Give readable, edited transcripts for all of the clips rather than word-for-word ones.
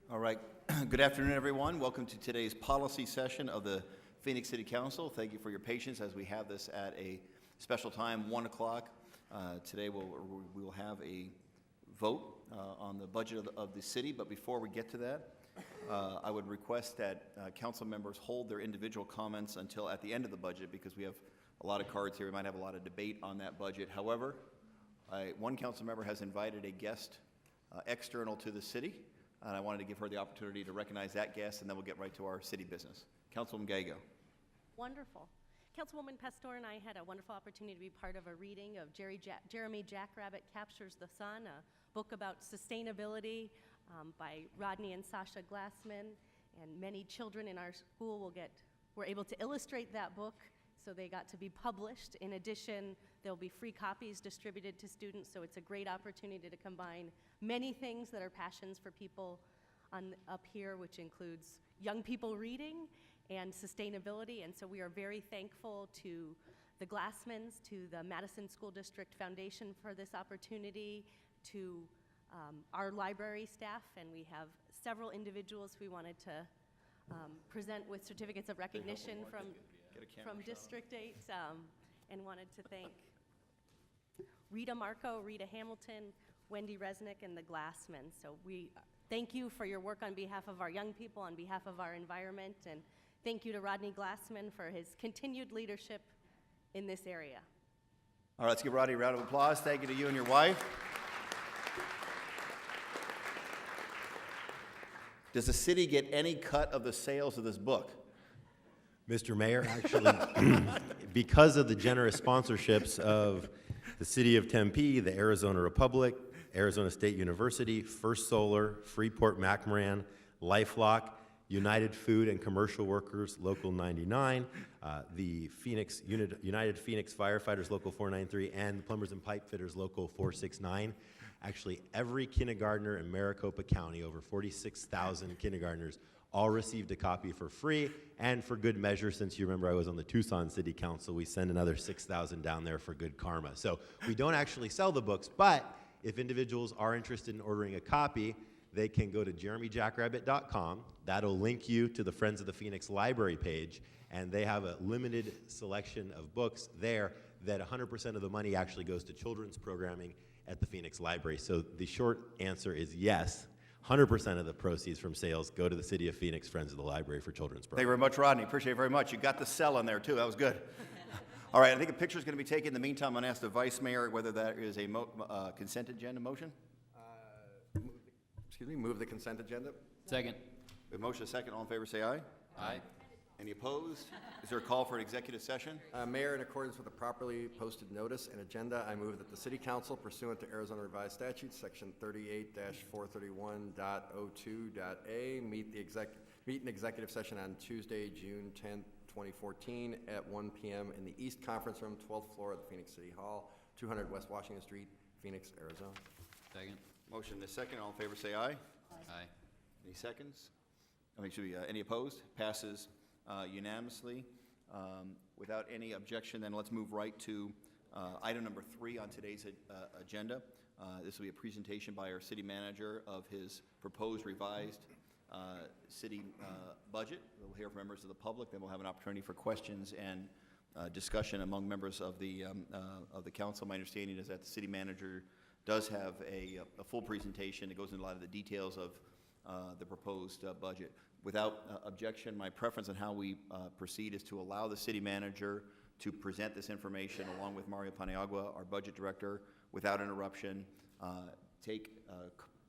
All right. Good afternoon, everyone. Welcome to today's policy session of the Phoenix City Council. Thank you for your patience as we have this at a special time, 1 o'clock. Today we will have a vote on the budget of the city, but before we get to that, I would request that council members hold their individual comments until at the end of the budget, because we have a lot of cards here. We might have a lot of debate on that budget. However, one council member has invited a guest external to the city, and I wanted to give her the opportunity to recognize that guest, and then we'll get right to our city business. Councilwoman Gallego. Wonderful. Councilwoman Pastor and I had a wonderful opportunity to be part of a reading of Jeremy Jackrabbit Captures the Sun, a book about sustainability by Rodney and Sasha Glassman, and many children in our school were able to illustrate that book, so they got to be published. In addition, there'll be free copies distributed to students, so it's a great opportunity to combine many things that are passions for people up here, which includes young people reading and sustainability. And so we are very thankful to the Glassmans, to the Madison School District Foundation for this opportunity, to our library staff, and we have several individuals we wanted to present with certificates of recognition from District 8, and wanted to thank Rita Marco, Rita Hamilton, Wendy Resnick, and the Glassmans. So we thank you for your work on behalf of our young people, on behalf of our environment, and thank you to Rodney Glassman for his continued leadership in this area. All right, let's give Rodney a round of applause. Thank you to you and your wife. Does the city get any cut of the sales of this book? Mr. Mayor, actually, because of the generous sponsorships of the City of Tempe, the Arizona Republic, Arizona State University, First Solar, Freeport-McMoran, LifeLock, United Food and Commercial Workers, Local 99, the United Phoenix Firefighters, Local 493, and the Plumbers and Pipe Fitters, Local 469. Actually, every kindergartner in Maricopa County, over 46,000 kindergartners, all received a copy for free, and for good measure, since you remember I was on the Tucson City Council, we send another 6,000 down there for good karma. So we don't actually sell the books, but if individuals are interested in ordering a copy, they can go to jeremyjackrabbit.com. That'll link you to the Friends of the Phoenix Library page, and they have a limited selection of books there that 100% of the money actually goes to children's programming at the Phoenix Library. So the short answer is yes. 100% of the proceeds from sales go to the City of Phoenix Friends of the Library for children's programs. Thank you very much, Rodney. Appreciate it very much. You got the sell in there, too. That was good. All right, I think a picture is going to be taken. In the meantime, I'm going to ask the Vice Mayor whether that is a consent agenda motion. Move the consent agenda. Second. With motion a second, all in favor say aye. Aye. Any opposed? Is there a call for an executive session? Mayor, in accordance with the properly posted notice and agenda, I move that the City Council, pursuant to Arizona Revised Statutes, Section 38-431.02.a, meet an executive session on Tuesday, June 10th, 2014, at 1 p.m. in the East Conference Room, 12th floor of the Phoenix City Hall, 200 West Washington Street, Phoenix, Arizona. Second. Motion is second, all in favor say aye. Aye. Any seconds? Any opposed? Passes unanimously. Without any objection, then let's move right to item number 3 on today's agenda. This will be a presentation by our city manager of his proposed revised city budget. We'll hear from members of the public, then we'll have an opportunity for questions and discussion among members of the council. My understanding is that the city manager does have a full presentation that goes into a lot of the details of the proposed budget. Without objection, my preference on how we proceed is to allow the city manager to present this information along with Mario Paniagua, our budget director, without interruption. Take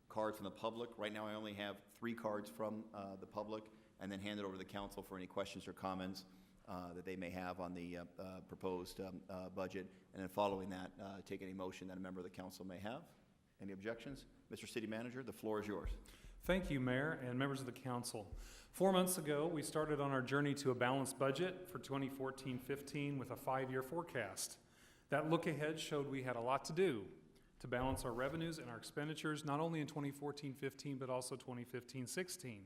cards from the public. Right now I only have 3 cards from the public, and then hand it over to the council for any questions or comments that they may have on the proposed budget. And then following that, take any motion that a member of the council may have. Any objections? Mr. City Manager, the floor is yours. Thank you, Mayor and members of the council. 4 months ago, we started on our journey to a balanced budget for 2014-15 with a 5-year forecast. That look ahead showed we had a lot to do to balance our revenues and our expenditures, not only in 2014-15, but also 2015-16.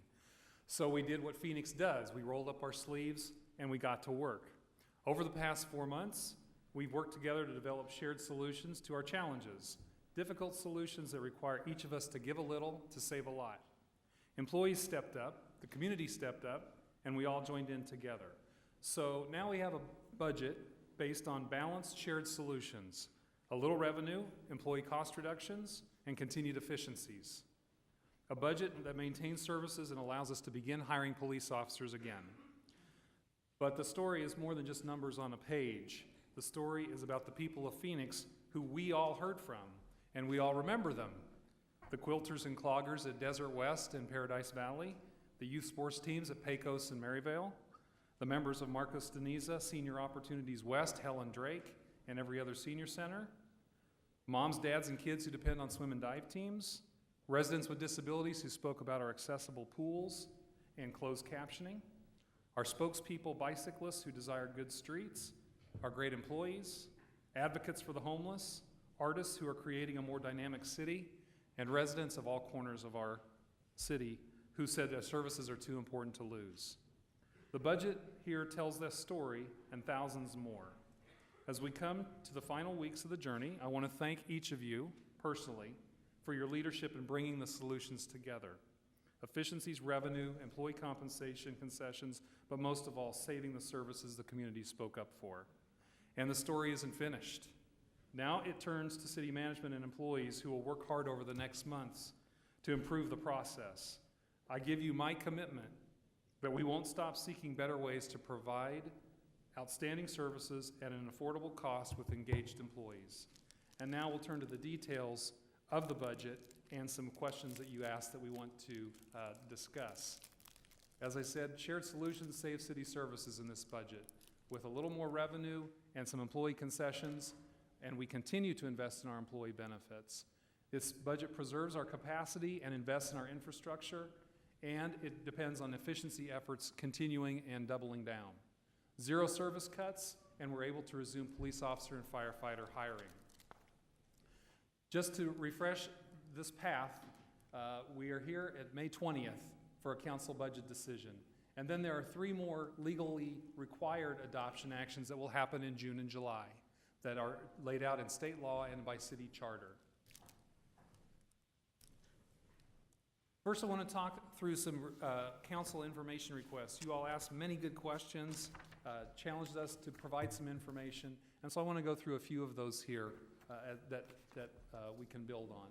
So we did what Phoenix does. We rolled up our sleeves and we got to work. Over the past 4 months, we've worked together to develop shared solutions to our challenges, difficult solutions that require each of us to give a little to save a lot. Employees stepped up, the community stepped up, and we all joined in together. So now we have a budget based on balanced shared solutions, a little revenue, employee cost reductions, and continued efficiencies. A budget that maintains services and allows us to begin hiring police officers again. But the story is more than just numbers on a page. The story is about the people of Phoenix who we all heard from, and we all remember them. The quilters and cloggers at Desert West and Paradise Valley, the youth sports teams at Pecos and Maryvale, the members of Marcos Deniza, Senior Opportunities West, Helen Drake, and every other senior center, moms, dads, and kids who depend on swim and dive teams, residents with disabilities who spoke about our accessible pools and closed captioning, our spokespeople bicyclists who desire good streets, our great employees, advocates for the homeless, artists who are creating a more dynamic city, and residents of all corners of our city who said their services are too important to lose. The budget here tells this story and thousands more. As we come to the final weeks of the journey, I want to thank each of you personally for your leadership in bringing the solutions together. Efficiencies, revenue, employee compensation, concessions, but most of all, saving the services the community spoke up for. And the story isn't finished. Now it turns to city management and employees who will work hard over the next months to improve the process. I give you my commitment that we won't stop seeking better ways to provide outstanding services at an affordable cost with engaged employees. And now we'll turn to the details of the budget and some questions that you asked that we want to discuss. As I said, shared solutions save city services in this budget with a little more revenue and some employee concessions, and we continue to invest in our employee benefits. This budget preserves our capacity and invests in our infrastructure, and it depends on efficiency efforts continuing and doubling down. Zero service cuts, and we're able to resume police officer and firefighter hiring. Just to refresh this path, we are here at May 20th for a council budget decision. And then there are 3 more legally required adoption actions that will happen in June and July that are laid out in state law and by city charter. First, I want to talk through some council information requests. You all asked many good questions, challenged us to provide some information, and so I want to go through a few of those here that we can build on.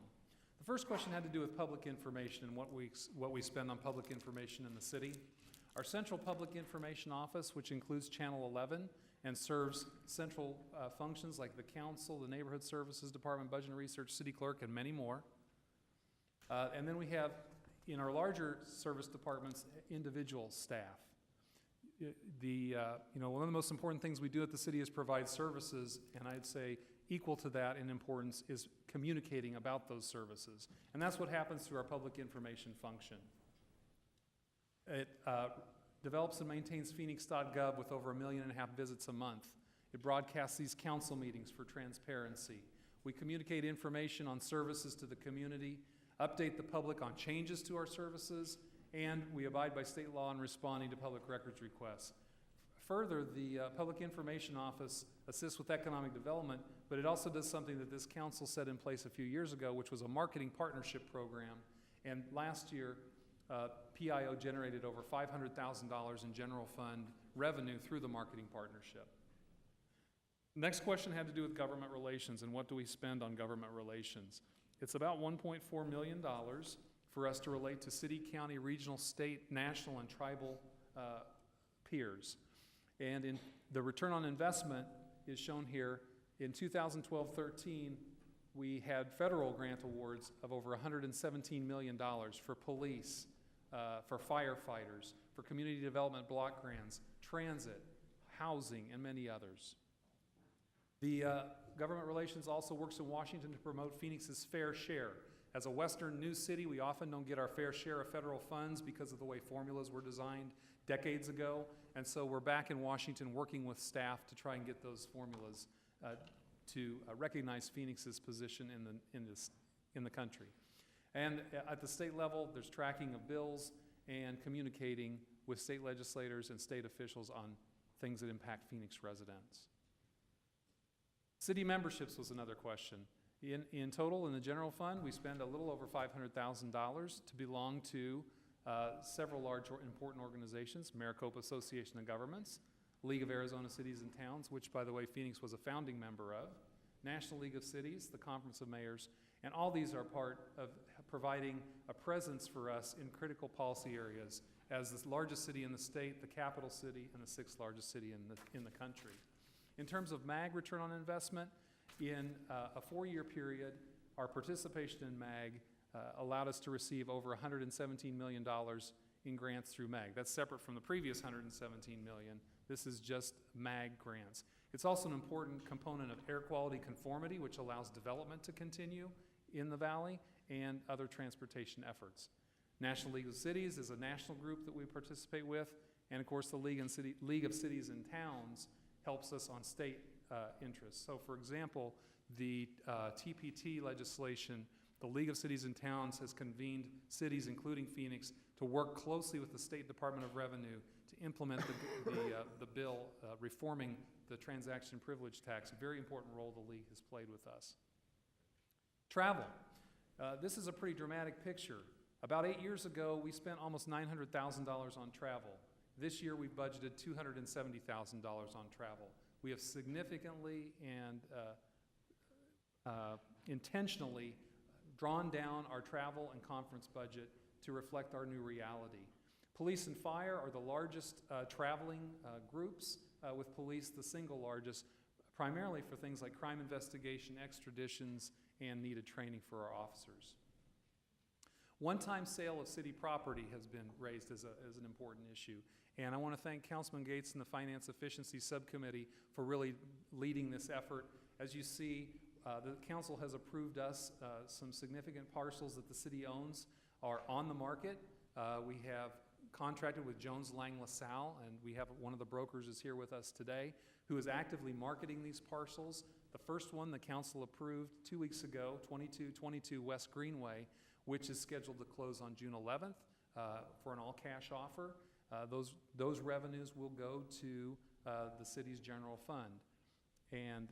The first question had to do with public information and what we spend on public information in the city. Our central public information office, which includes Channel 11 and serves central functions like the council, the neighborhood services department, budget and research, city clerk, and many more. And then we have, in our larger service departments, individual staff. One of the most important things we do at the city is provide services, and I'd say equal to that in importance is communicating about those services. And that's what happens through our public information function. It develops and maintains Phoenix.gov with over 1.5 million visits a month. It broadcasts these council meetings for transparency. We communicate information on services to the community, update the public on changes to our services, and we abide by state law in responding to public records requests. Further, the Public Information Office assists with economic development, but it also does something that this council set in place a few years ago, which was a marketing partnership program. And last year, PIO generated over $500,000 in general fund revenue through the marketing partnership. Next question had to do with government relations and what do we spend on government relations. It's about $1.4 million for us to relate to city, county, regional, state, national, and tribal peers. And in the return on investment is shown here. In 2012-13, we had federal grant awards of over $117 million for police, for firefighters, for community development block grants, transit, housing, and many others. The government relations also works in Washington to promote Phoenix's fair share. As a Western news city, we often don't get our fair share of federal funds because of the way formulas were designed decades ago, and so we're back in Washington working with staff to try and get those formulas to recognize Phoenix's position in the country. And at the state level, there's tracking of bills and communicating with state legislators and state officials on things that impact Phoenix residents. City memberships was another question. In total, in the general fund, we spend a little over $500,000 to belong to several large important organizations, Maricopa Association of Governments, League of Arizona Cities and Towns, which, by the way, Phoenix was a founding member of, National League of Cities, the Conference of Mayors, and all these are part of providing a presence for us in critical policy areas as the largest city in the state, the capital city, and the sixth largest city in the country. In terms of MAG return on investment, in a 4-year period, our participation in MAG allowed us to receive over $117 million in grants through MAG. That's separate from the previous $117 million. This is just MAG grants. It's also an important component of air quality conformity, which allows development to continue in the valley and other transportation efforts. National League of Cities is a national group that we participate with, and of course the League of Cities and Towns helps us on state interests. So for example, the TPT legislation, the League of Cities and Towns has convened cities, including Phoenix, to work closely with the State Department of Revenue to implement the bill reforming the transaction privilege tax. A very important role the League has played with us. Travel. This is a pretty dramatic picture. About 8 years ago, we spent almost $900,000 on travel. This year, we've budgeted $270,000 on travel. We have significantly and intentionally drawn down our travel and conference budget to reflect our new reality. Police and fire are the largest traveling groups, with police the single largest, primarily for things like crime investigation, extraditions, and needed training for our officers. One-time sale of city property has been raised as an important issue, and I want to thank Councilman Gates and the Finance Efficiency Subcommittee for really leading this effort. As you see, the council has approved us some significant parcels that the city owns are on the market. We have contracted with Jones Lang LaSalle, and we have one of the brokers is here with us today, who is actively marketing these parcels. The first one the council approved 2 weeks ago, 2222 West Greenway, which is scheduled to close on June 11th for an all-cash offer. Those revenues will go to the city's general fund. And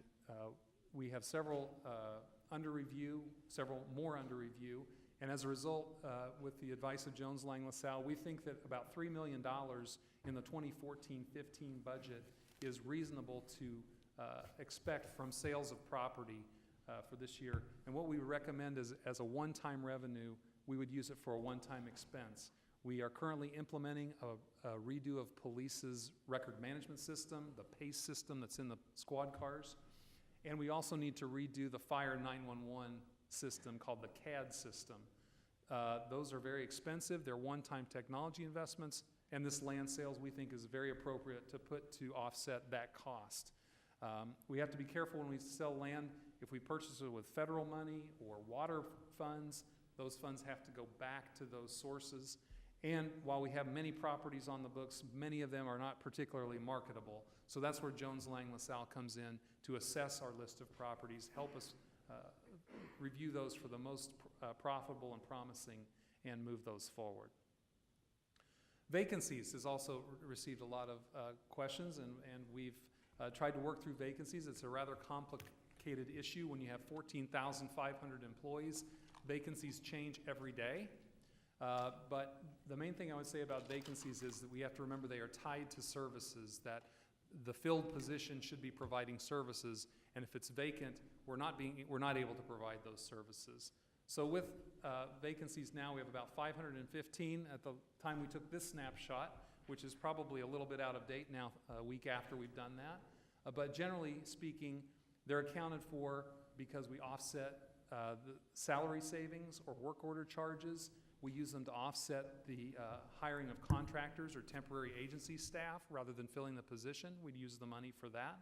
we have several under review, several more under review, and as a result, with the advice of Jones Lang LaSalle, we think that about $3 million in the 2014-15 budget is reasonable to expect from sales of property for this year. And what we would recommend is, as a one-time revenue, we would use it for a one-time expense. We are currently implementing a redo of police's record management system, the PACE system that's in the squad cars, and we also need to redo the fire 911 system called the CAD system. Those are very expensive. They're one-time technology investments, and this land sales we think is very appropriate to put to offset that cost. We have to be careful when we sell land. If we purchase it with federal money or water funds, those funds have to go back to those sources. And while we have many properties on the books, many of them are not particularly marketable. So that's where Jones Lang LaSalle comes in to assess our list of properties, help us review those for the most profitable and promising, and move those forward. Vacancies has also received a lot of questions, and we've tried to work through vacancies. It's a rather complicated issue when you have 14,500 employees. Vacancies change every day. But the main thing I would say about vacancies is that we have to remember they are tied to services, that the filled position should be providing services, and if it's vacant, we're not able to provide those services. So with vacancies now, we have about 515 at the time we took this snapshot, which is probably a little bit out of date now, a week after we've done that. But generally speaking, they're accounted for because we offset the salary savings or work order charges. We use them to offset the hiring of contractors or temporary agency staff rather than filling the position. We'd use the money for that.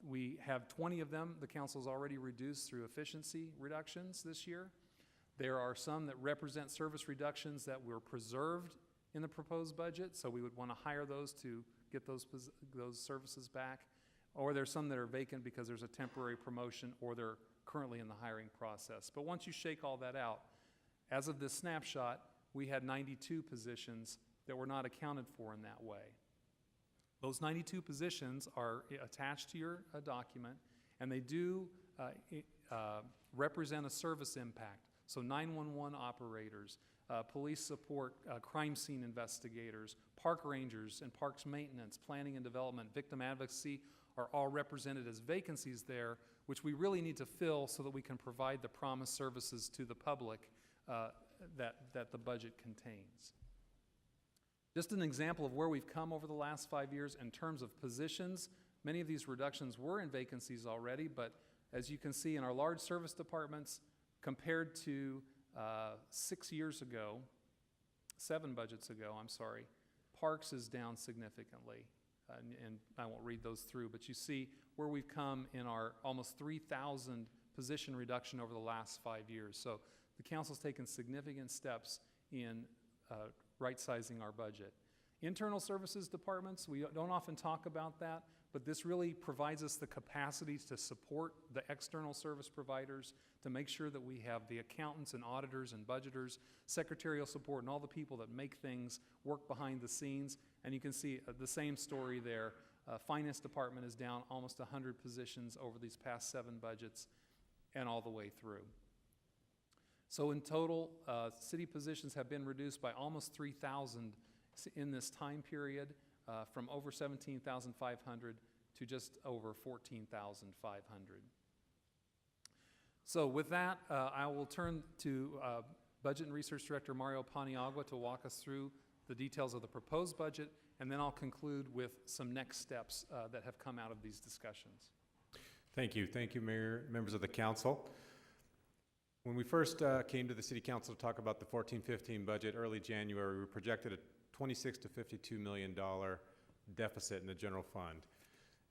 We have 20 of them the council's already reduced through efficiency reductions this year. There are some that represent service reductions that were preserved in the proposed budget, so we would want to hire those to get those services back. Or there's some that are vacant because there's a temporary promotion or they're currently in the hiring process. But once you shake all that out, as of this snapshot, we had 92 positions that were not accounted for in that way. Those 92 positions are attached to your document, and they do represent a service impact. So 911 operators, police support, crime scene investigators, park rangers and parks maintenance, planning and development, victim advocacy are all represented as vacancies there, which we really need to fill so that we can provide the promised services to the public that the budget contains. Just an example of where we've come over the last 5 years in terms of positions. Many of these reductions were in vacancies already, but as you can see in our large service departments, compared to 7 budgets ago, Parks is down significantly. And I won't read those through, but you see where we've come in our almost 3,000 position reduction over the last 5 years. So the council's taken significant steps in right-sizing our budget. Internal services departments, we don't often talk about that, but this really provides us the capacity to support the external service providers, to make sure that we have the accountants and auditors and budgeters, secretarial support, and all the people that make things work behind the scenes. And you can see the same story there. Finance department is down almost 100 positions over these past 7 budgets and all the way through. So in total, city positions have been reduced by almost 3,000 in this time period, from over 17,500 to just over 14,500. So with that, I will turn to Budget and Research Director Mario Paniagua to walk us through the details of the proposed budget, and then I'll conclude with some next steps that have come out of these discussions. Thank you, Mayor, members of the council. When we first came to the City Council to talk about the 14-15 budget early January, we projected a $26 to $52 million deficit in the general fund.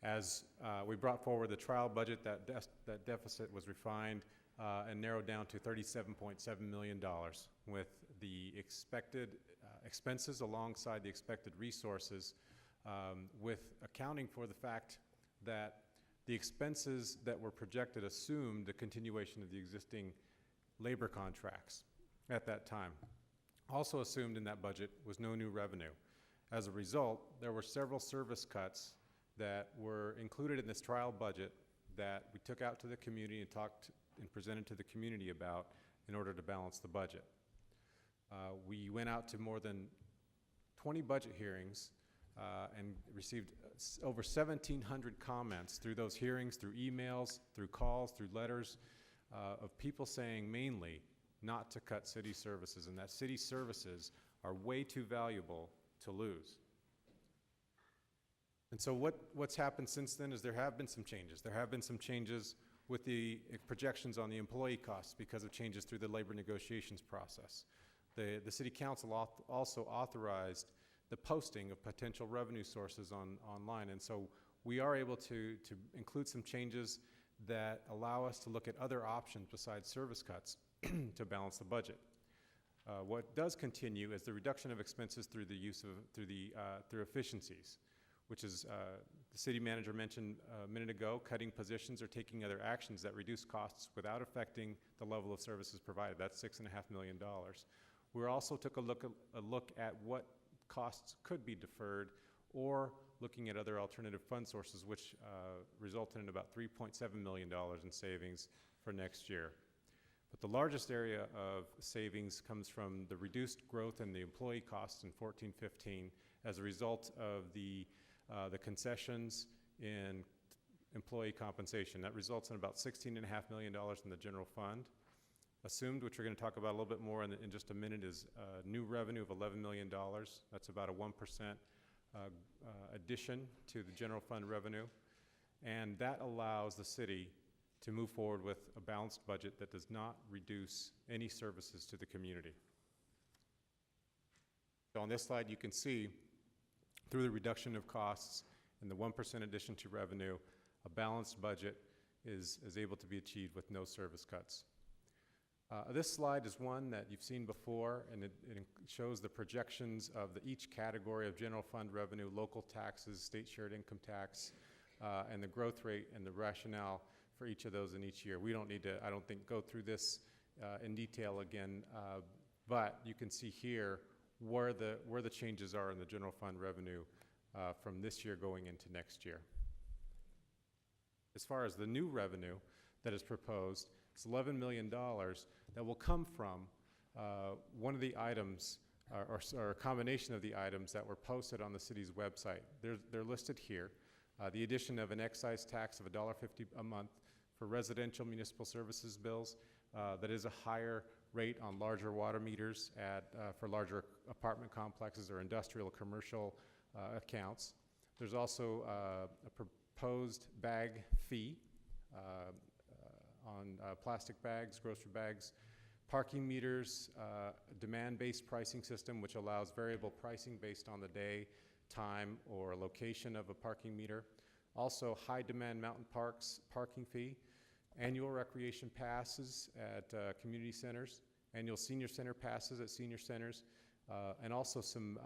As we brought forward the trial budget, that deficit was refined and narrowed down to $37.7 million, with the expected expenses alongside the expected resources, with accounting for the fact that the expenses that were projected assumed the continuation of the existing labor contracts at that time. Also assumed in that budget was no new revenue. As a result, there were several service cuts that were included in this trial budget that we took out to the community and talked and presented to the community about in order to balance the budget. We went out to more than 20 budget hearings and received over 1,700 comments through those hearings, through emails, through calls, through letters, of people saying mainly not to cut city services, and that city services are way too valuable to lose. And so what's happened since then is there have been some changes. There have been some changes with the projections on the employee costs because of changes through the labor negotiations process. The City Council also authorized the posting of potential revenue sources online, and so we are able to include some changes that allow us to look at other options besides service cuts to balance the budget. What does continue is the reduction of expenses through the use of through efficiencies, which is the city manager mentioned a minute ago, cutting positions or taking other actions that reduce costs without affecting the level of services provided. That's $6.5 million. We also took a look at what costs could be deferred, or looking at other alternative fund sources, which resulted in about $3.7 million in savings for next year. But the largest area of savings comes from the reduced growth in the employee costs in 14-15 as a result of the concessions in employee compensation. That results in about $16.5 million in the general fund. Assumed, which we're going to talk about a little bit more in just a minute, is new revenue of $11 million. That's about a 1% addition to the general fund revenue. And that allows the city to move forward with a balanced budget that does not reduce any services to the community. So on this slide, you can see through the reduction of costs and the 1% addition to revenue, a balanced budget is able to be achieved with no service cuts. This slide is one that you've seen before, and it shows the projections of each category of general fund revenue, local taxes, state shared income tax, and the growth rate and the rationale for each of those in each year. We don't need to, I don't think, go through this in detail again, but you can see here where the changes are in the general fund revenue from this year going into next year. As far as the new revenue that is proposed, it's $11 million that will come from one of the items, or a combination of the items that were posted on the city's website, they're listed here. The addition of an excise tax of $1.50 a month for residential municipal services bills. That is a higher rate on larger water meters for larger apartment complexes or industrial or commercial accounts. There's also a proposed bag fee on plastic bags, grocery bags, parking meters, demand-based pricing system, which allows variable pricing based on the day, time, or location of a parking meter. Also, high-demand mountain parks parking fee, annual recreation passes at community centers, annual senior center passes at senior centers, and also some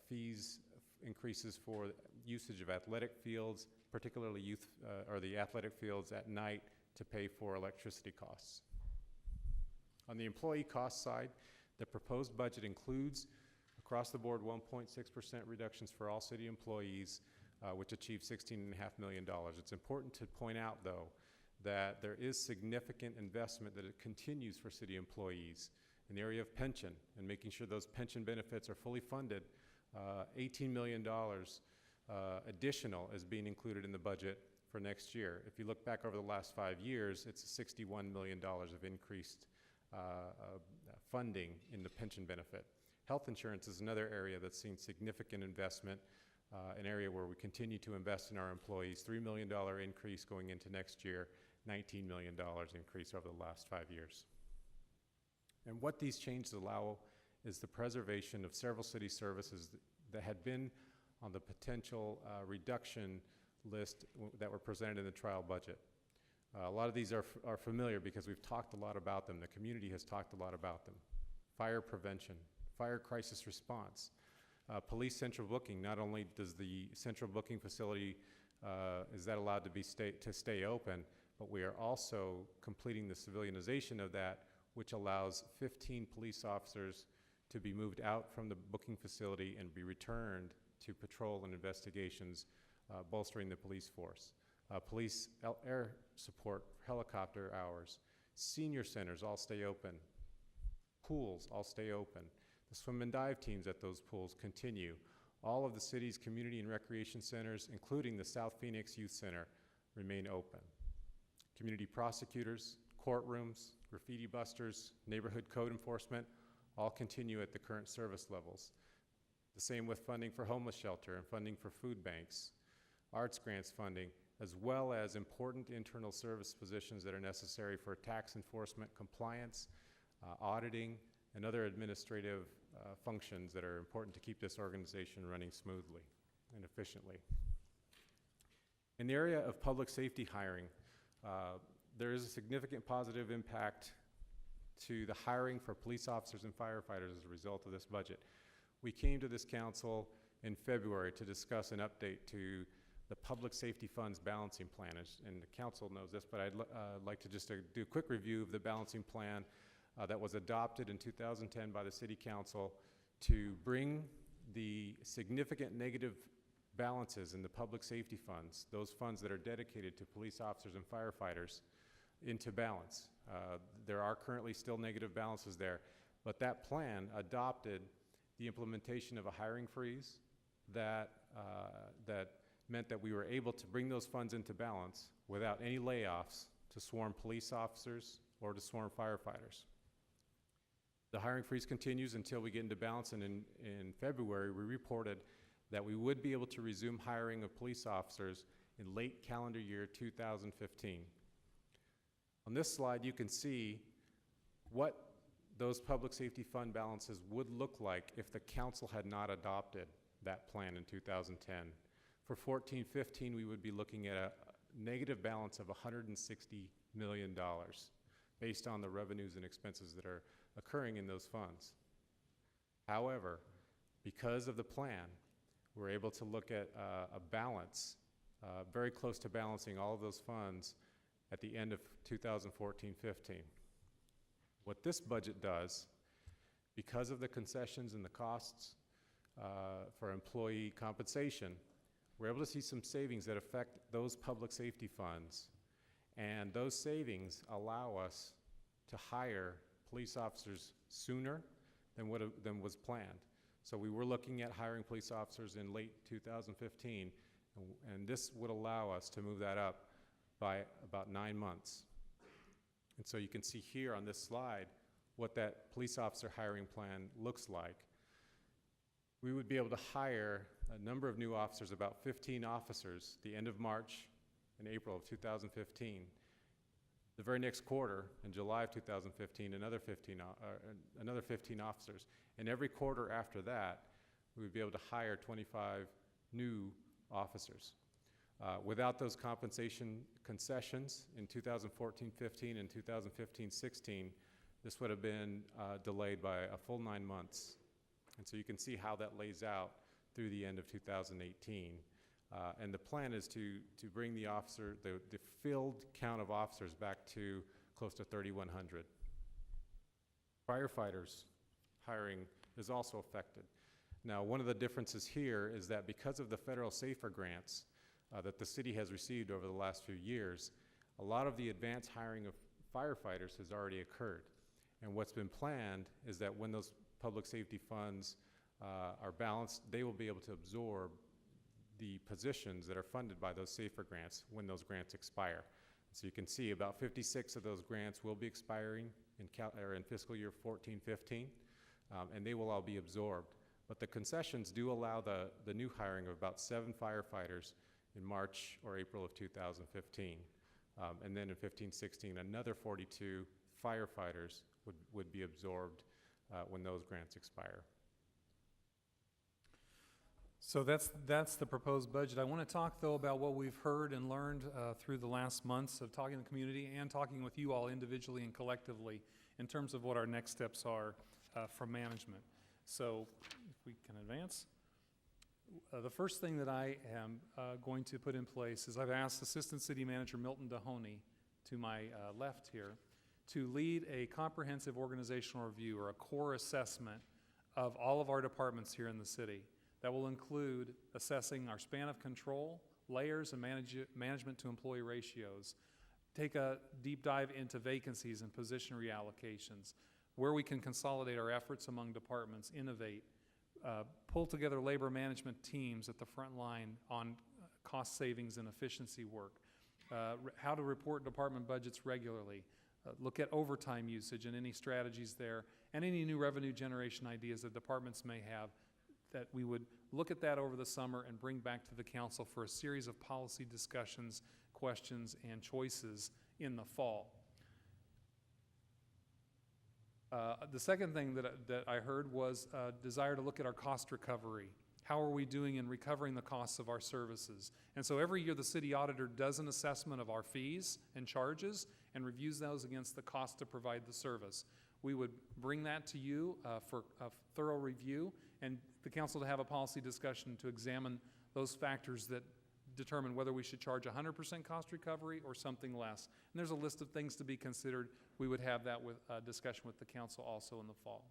fees increases for usage of athletic fields, particularly the athletic fields at night to pay for electricity costs. On the employee cost side, the proposed budget includes across the board 1.6% reductions for all city employees, which achieve $16.5 million. It's important to point out, though, that there is significant investment that it continues for city employees in the area of pension and making sure those pension benefits are fully funded. $18 million additional is being included in the budget for next year. If you look back over the last 5 years, it's $61 million of increased funding in the pension benefit. Health insurance is another area that's seen significant investment, an area where we continue to invest in our employees. $3 million increase going into next year, $19 million increase over the last 5 years. And what these changes allow is the preservation of several city services that had been on the potential reduction list that were presented in the trial budget. A lot of these are familiar because we've talked a lot about them. The community has talked a lot about them. Fire prevention, fire crisis response, police central booking. Not only does the central booking facility, is that allowed to stay open, but we are also completing the civilianization of that, which allows 15 police officers to be moved out from the booking facility and be returned to patrol and investigations, bolstering the police force. Police air support, helicopter hours, senior centers all stay open, pools all stay open. The swim and dive teams at those pools continue. All of the city's community and recreation centers, including the South Phoenix Youth Center, remain open. Community prosecutors, courtrooms, graffiti busters, neighborhood code enforcement, all continue at the current service levels. The same with funding for homeless shelter and funding for food banks, arts grants funding, as well as important internal service positions that are necessary for tax enforcement, compliance, auditing, and other administrative functions that are important to keep this organization running smoothly and efficiently. In the area of public safety hiring, there is a significant positive impact to the hiring for police officers and firefighters as a result of this budget. We came to this council in February to discuss an update to the Public Safety Fund's balancing plan, and the council knows this, but I'd like to just do a quick review of the balancing plan that was adopted in 2010 by the City Council to bring the significant negative balances in the public safety funds, those funds that are dedicated to police officers and firefighters, into balance. There are currently still negative balances there, but that plan adopted the implementation of a hiring freeze that meant that we were able to bring those funds into balance without any layoffs to sworn police officers or to sworn firefighters. The hiring freeze continues until we get into balance, and in February we reported that we would be able to resume hiring of police officers in late calendar year 2015. On this slide you can see what those public safety fund balances would look like if the council had not adopted that plan in 2010. For 14-15, we would be looking at a negative balance of $160 million based on the revenues and expenses that are occurring in those funds. However, because of the plan, we're able to look at a balance, very close to balancing all of those funds at the end of 2014-15. What this budget does, because of the concessions and the costs for employee compensation, we're able to see some savings that affect those public safety funds, and those savings allow us to hire police officers sooner than than was planned. So we were looking at hiring police officers in late 2015, and this would allow us to move that up by about 9 months. And so you can see here on this slide what that police officer hiring plan looks like. We would be able to hire a number of new officers, about 15 officers, the end of March and April of 2015. The very next quarter, in July of 2015, another 15 officers. And every quarter after that, we would be able to hire 25 new officers. Without those compensation concessions in 2014-15 and 2015-16, this would have been delayed by a full 9 months. And so you can see how that lays out through the end of 2018. And the plan is to bring the filled count of officers back to close to 3,100. Firefighters hiring is also affected. Now, one of the differences here is that because of the federal SAFER grants that the city has received over the last few years, a lot of the advanced hiring of firefighters has already occurred. And what's been planned is that when those public safety funds are balanced, they will be able to absorb the positions that are funded by those SAFER grants when those grants expire. So you can see about 56 of those grants will be expiring in fiscal year 14-15, and they will all be absorbed. But the concessions do allow the new hiring of about 7 firefighters in March or April of 2015. And then in 15-16, another 42 firefighters would be absorbed when those grants expire. So that's the proposed budget. I want to talk, though, about what we've heard and learned through the last months of talking to the community and talking with you all individually and collectively in terms of what our next steps are from management. So if we can advance. The first thing that I am going to put in place is I've asked Assistant City Manager Milton Dahoney, to my left here, to lead a comprehensive organizational review or a core assessment of all of our departments here in the city. That will include assessing our span of control, layers, and management to employee ratios. Take a deep dive into vacancies and position reallocations, where we can consolidate our efforts among departments, innovate, pull together labor management teams at the front line on cost savings and efficiency work, how to report department budgets regularly, look at overtime usage and any strategies there, and any new revenue generation ideas that departments may have, that we would look at that over the summer and bring back to the council for a series of policy discussions, questions, and choices in the fall. The second thing that I heard was a desire to look at our cost recovery. How are we doing in recovering the costs of our services? And so every year the city auditor does an assessment of our fees and charges and reviews those against the cost to provide the service. We would bring that to you for a thorough review, and the council to have a policy discussion to examine those factors that determine whether we should charge 100% cost recovery or something less. And there's a list of things to be considered. We would have that with discussion with the council also in the fall.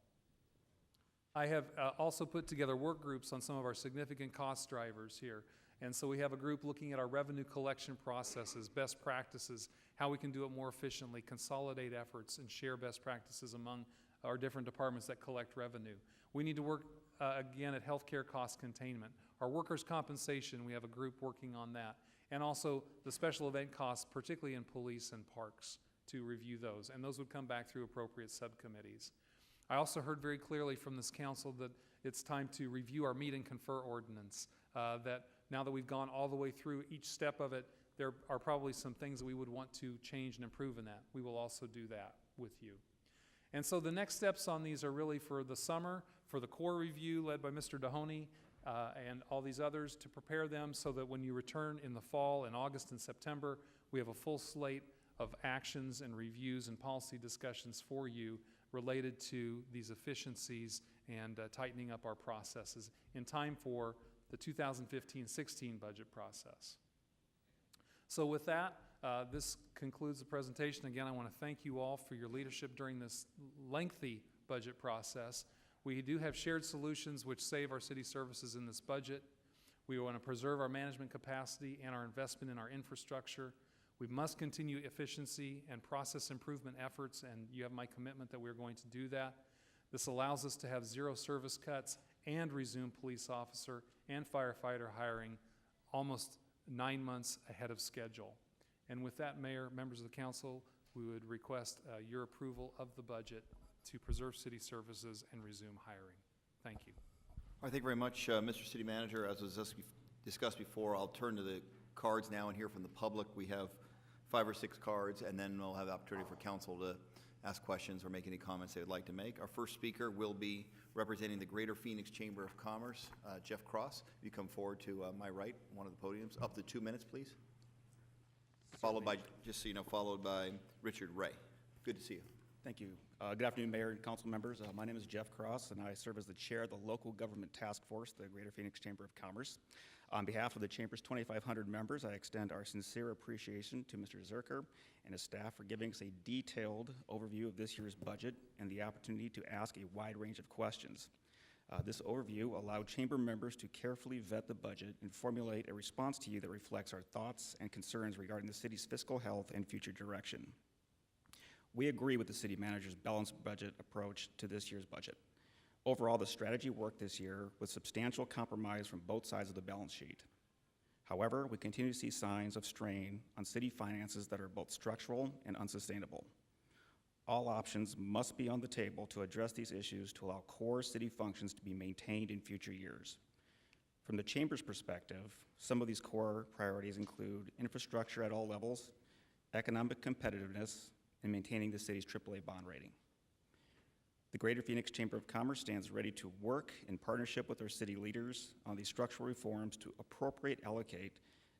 I have also put together work groups on some of our significant cost drivers here. And so we have a group looking at our revenue collection processes, best practices, how we can do it more efficiently, consolidate efforts, and share best practices among our different departments that collect revenue. We need to work, again, at healthcare cost containment. Our workers' compensation, we have a group working on that. And also the special event costs, particularly in police and parks, to review those. And those would come back through appropriate subcommittees. I also heard very clearly from this council that it's time to review our meet and confer ordinance, that now that we've gone all the way through each step of it, there are probably some things that we would want to change and improve in that. We will also do that with you. And so the next steps on these are really for the summer, for the core review led by Mr. Dahoney and all these others, to prepare them so that when you return in the fall, in August and September, we have a full slate of actions and reviews and policy discussions for you related to these efficiencies and tightening up our processes in time for the 2015-16 budget process. So with that, this concludes the presentation. Again, I want to thank you all for your leadership during this lengthy budget process. We do have shared solutions which save our city services in this budget. We want to preserve our management capacity and our investment in our infrastructure. We must continue efficiency and process improvement efforts, and you have my commitment that we're going to do that. This allows us to have zero service cuts and resume police officer and firefighter hiring almost 9 months ahead of schedule. And with that, Mayor, members of the council, we would request your approval of the budget to preserve city services and resume hiring. Thank you. All right, thank you very much, Mr. City Manager. As was discussed before, I'll turn to the cards now and hear from the public. We have 5 or 6 cards, and then we'll have the opportunity for council to ask questions or make any comments they would like to make. Our first speaker will be representing the Greater Phoenix Chamber of Commerce, Jeff Cross. If you come forward to my right, one of the podiums, up to 2 minutes, please. Followed by, just so you know, followed by Richard Ray. Good to see you. Thank you. Good afternoon, Mayor and council members. My name is Jeff Cross, and I serve as the chair of the Local Government Task Force, the Greater Phoenix Chamber of Commerce. On behalf of the Chamber's 2,500 members, I extend our sincere appreciation to Mr. Zerker and his staff for giving us a detailed overview of this year's budget and the opportunity to ask a wide range of questions. This overview allowed Chamber members to carefully vet the budget and formulate a response to you that reflects our thoughts and concerns regarding the city's fiscal health and future direction. We agree with the city manager's balanced budget approach to this year's budget. Overall, the strategy worked this year with substantial compromise from both sides of the balance sheet. However, we continue to see signs of strain on city finances that are both structural and unsustainable. All options must be on the table to address these issues to allow core city functions to be maintained in future years. From the Chamber's perspective, some of these core priorities include infrastructure at all levels, economic competitiveness, and maintaining the city's AAA bond rating. The Greater Phoenix Chamber of Commerce stands ready to work in partnership with our city leaders on these structural reforms to appropriate allocate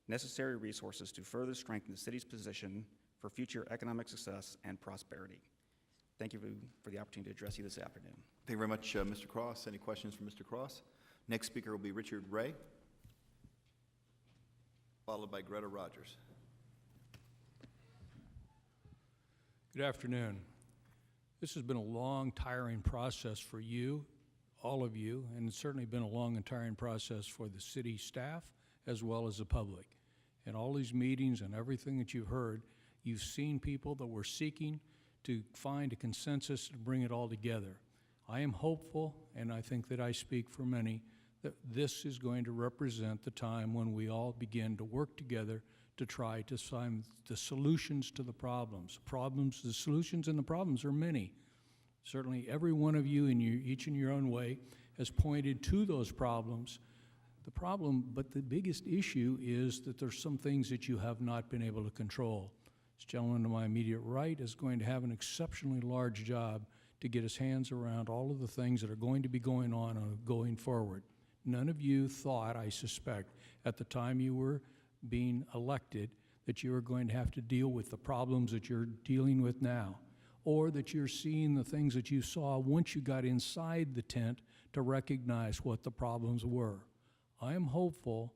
necessary resources to further strengthen the city's position for future economic success and prosperity. Thank you for the opportunity to address you this afternoon. Thank you very much, Mr. Cross. Any questions for Mr. Cross? Next speaker will be Richard Ray, followed by Greta Rogers. Good afternoon. This has been a long, tiring process for you, all of you, and it's certainly been a long and tiring process for the city staff as well as the public. And all these meetings and everything that you've heard, you've seen people that were seeking to find a consensus to bring it all together. I am hopeful, and I think that I speak for many, that this is going to represent the time when we all begin to work together to try to find the solutions to the problems. The solutions and the problems are many. Certainly every one of you, each in your own way, has pointed to those problems. But the biggest issue is that there's some things that you have not been able to control. This gentleman to my immediate right is going to have an exceptionally large job to get his hands around all of the things that are going to be going on going forward. None of you thought, I suspect, at the time you were being elected, that you are going to have to deal with the problems that you're dealing with now, or that you're seeing the things that you saw once you got inside the tent to recognize what the problems were. I am hopeful,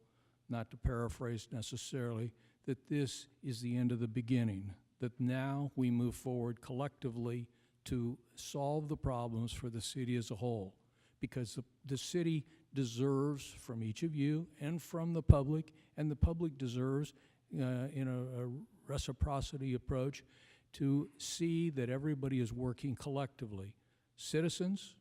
not to paraphrase necessarily, that this is the end of the beginning, that now we move forward collectively to solve the problems for the city as a whole, because the city deserves from each of you and from the public, and the public deserves, in a reciprocity approach, to see that everybody is working collectively. Citizens,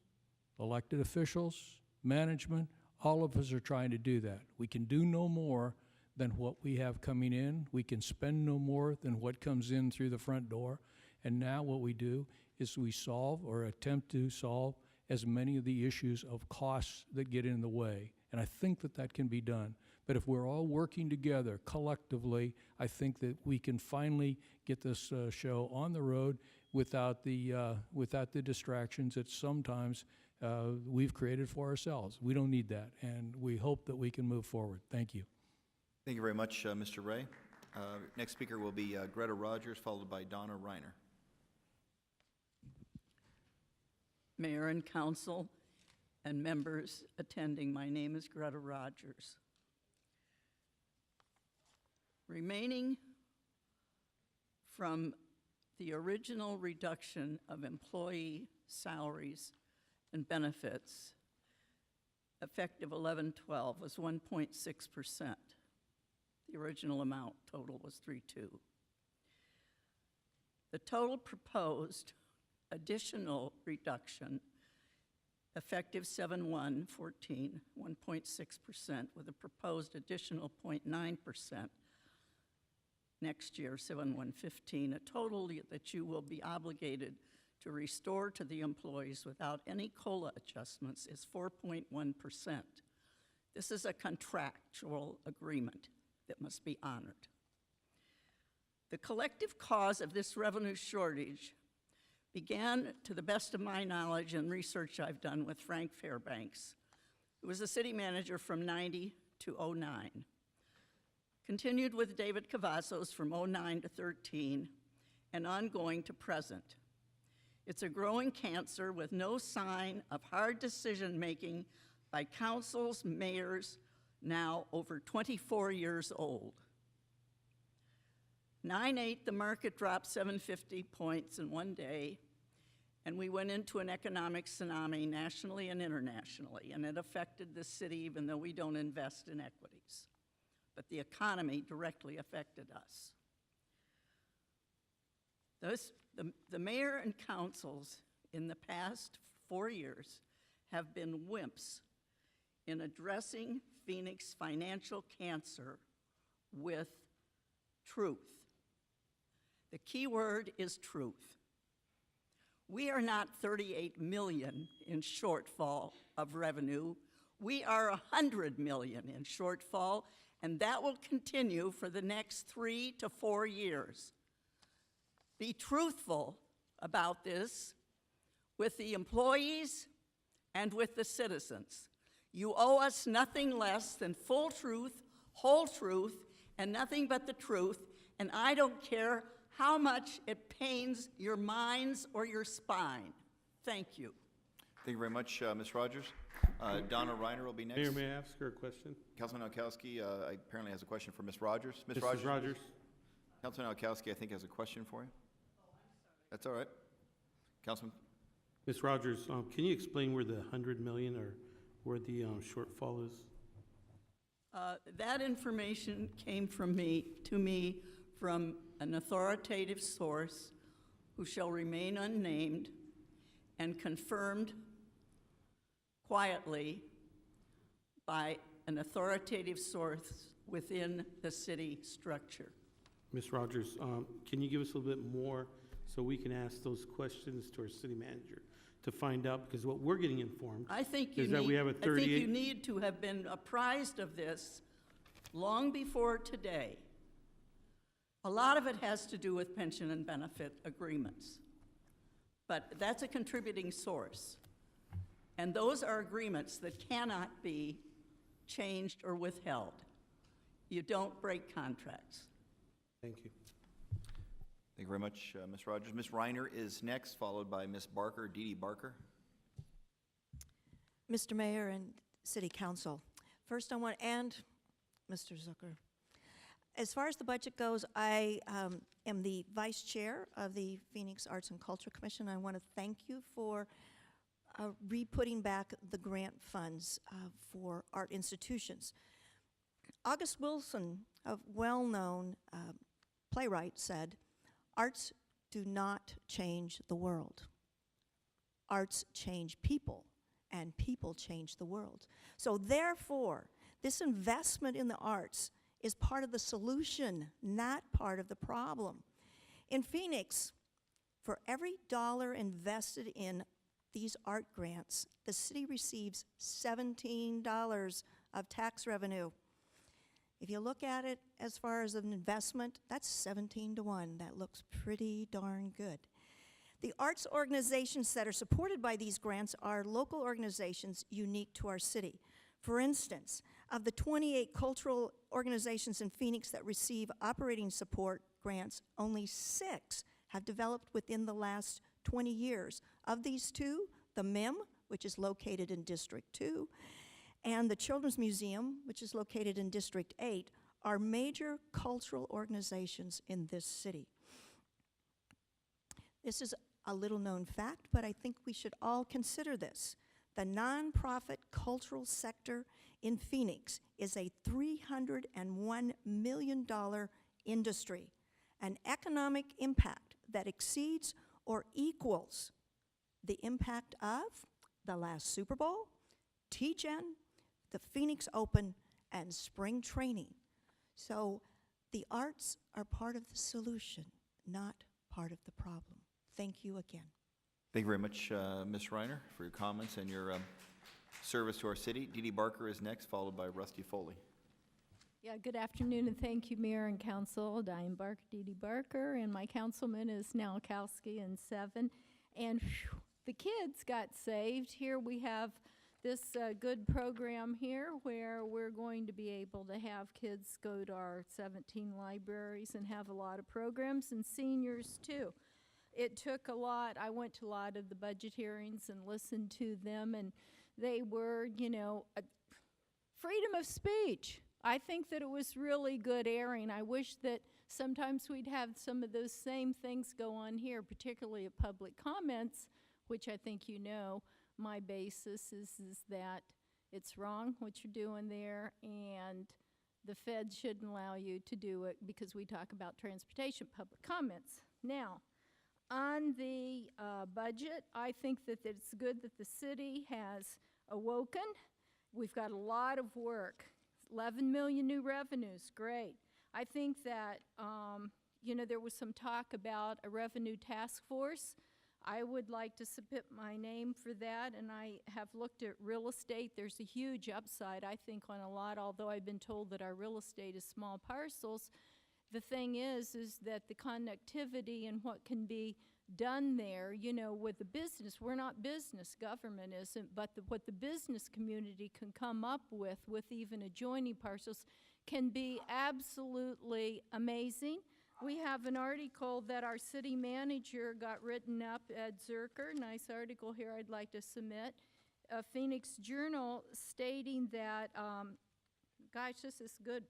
elected officials, management, all of us are trying to do that. We can do no more than what we have coming in. We can spend no more than what comes in through the front door. And now what we do is we solve or attempt to solve as many of the issues of costs that get in the way. And I think that that can be done. But if we're all working together collectively, I think that we can finally get this show on the road without the distractions that sometimes we've created for ourselves. We don't need that, and we hope that we can move forward. Thank you. Thank you very much, Mr. Ray. Next speaker will be Greta Rogers, followed by Donna Reiner. Mayor and council and members attending, my name is Greta Rogers. Remaining from the original reduction of employee salaries and benefits, effective 11/12, was 1.6%. The original amount total was 3.2. The total proposed additional reduction, effective 7/1/14, 1.6%, with a proposed additional 0.9% next year, 7/1/15, a total that you will be obligated to restore to the employees without any COLA adjustments is 4.1%. This is a contractual agreement that must be honored. The collective cause of this revenue shortage began, to the best of my knowledge and research I've done, with Frank Fairbanks, who was the city manager from 90 to 09. Continued with David Cavazos from 09 to 13, and ongoing to present. It's a growing cancer with no sign of hard decision-making by councils, mayors, now over 24 years old. 9/8, the market dropped 750 points in one day, and we went into an economic tsunami nationally and internationally, and it affected the city even though we don't invest in equities. But the economy directly affected us. The mayor and councils in the past 4 years have been wimps in addressing Phoenix financial cancer with truth. The key word is truth. We are not 38 million in shortfall of revenue. We are 100 million in shortfall, and that will continue for the next 3 to 4 years. Be truthful about this with the employees and with the citizens. You owe us nothing less than full truth, whole truth, and nothing but the truth, and I don't care how much it pains your minds or your spine. Thank you. Thank you very much, Ms. Rogers. Donna Reiner will be next. Mayor, may I ask her a question? Councilman Alkowski apparently has a question for Ms. Rogers. Ms. Mrs. Rogers? Councilman Alkowski, I think, has a question for you. Oh, I'm sorry. That's all right. Councilman? Ms. Rogers, can you explain where the 100 million or where the shortfall is? That information came to me from an authoritative source who shall remain unnamed and confirmed quietly by an authoritative source within the city structure. Ms. Rogers, can you give us a little bit more so we can ask those questions to our city manager to find out? Because what we're getting informed I think you is that we have a 38... you need to have been apprised of this long before today. A lot of it has to do with pension and benefit agreements, but that's a contributing source. And those are agreements that cannot be changed or withheld. You don't break contracts. Thank you. Thank you very much, Ms. Rogers. Ms. Reiner is next, followed by Ms. Barker, Dee Dee Barker. Mr. Mayor and City Council, first I want, and Mr. Zucker, as far as the budget goes, I am the vice chair of the Phoenix Arts and Culture Commission. I want to thank you for re-putting back the grant funds for art institutions. August Wilson, a well-known playwright, said, "Arts do not change the world. Arts change people, and people change the world." So therefore, this investment in the arts is part of the solution, not part of the problem. In Phoenix, for every dollar invested in these art grants, the city receives $17 of tax revenue. If you look at it as far as an investment, that's 17 to 1. That looks pretty darn good. The arts organizations that are supported by these grants are local organizations unique to our city. For instance, of the 28 cultural organizations in Phoenix that receive operating support grants, only 6 have developed within the last 20 years. Of these 2, the MIM, which is located in District 2, and the Children's Museum, which is located in District 8, are major cultural organizations in this city. This is a little-known fact, but I think we should all consider this. The nonprofit cultural sector in Phoenix is a $301 million industry, an economic impact that exceeds or equals the impact of the last Super Bowl, T-Gen, the Phoenix Open, and spring training. So the arts are part of the solution, not part of the problem. Thank you again. Thank you very much, Ms. Reiner, for your comments and your service to our city. Dee Dee Barker is next, followed by Rusty Foley. Yeah, good afternoon, and thank you, Mayor and Council. Diane Barker, Dee Dee Barker, and my councilman is Nowakowski and 7. And phew, the kids got saved. Here we have this good program here where we're going to be able to have kids go to our 17 libraries and have a lot of programs, and seniors too. It took a lot. I went to a lot of the budget hearings and listened to them, and they were, you know, freedom of speech. I think that it was really good airing. I wish that sometimes we'd have some of those same things go on here, particularly at public comments, which I think you know my basis is that it's wrong what you're doing there, and the feds shouldn't allow you to do it because we talk about transportation public comments. Now, on the budget, I think that it's good that the city has awoken. We've got a lot of work. 11 million new revenues, great. I think that, you know, there was some talk about a revenue task force. I would like to submit my name for that, and I have looked at real estate. There's a huge upside, I think, on a lot, although I've been told that our real estate is small parcels. The thing is that the connectivity and what can be done there, you know, with the business, we're not business, government isn't, but what the business community can come up with even adjoining parcels can be absolutely amazing. We have an article that our city manager got written up, Ed Zerker, nice article here I'd like to submit, a Phoenix Journal stating that, gosh, this is good.